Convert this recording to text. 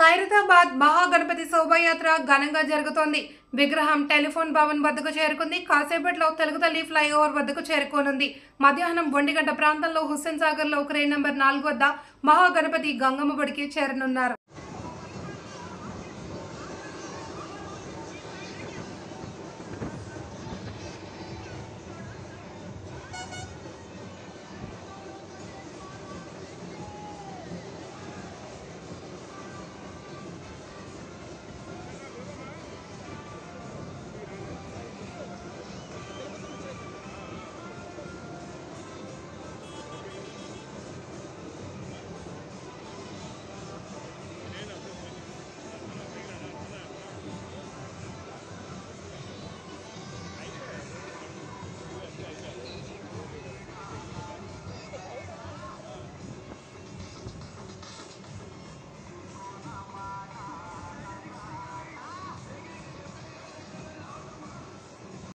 ఖైరతాబాద్ మహాగణపతి శోభాయాత్ర ఘనంగా జరుగుతోంది. విగ్రహం టెలిఫోన్ భవన్ వద్దకు చేరుకుంది. కాసేపట్లో తెలుగుతల్లి ఫ్లైఓవర్ వద్దకు చేరుకోనుంది. మధ్యాహ్నం 1 గంట ప్రాంతంలో హుస్సేన్ సాగర్లో క్రేన్ నంబర్ 4 వద్ద మహాగణపతి గంగమ్మ బడికి చేరనున్నారు.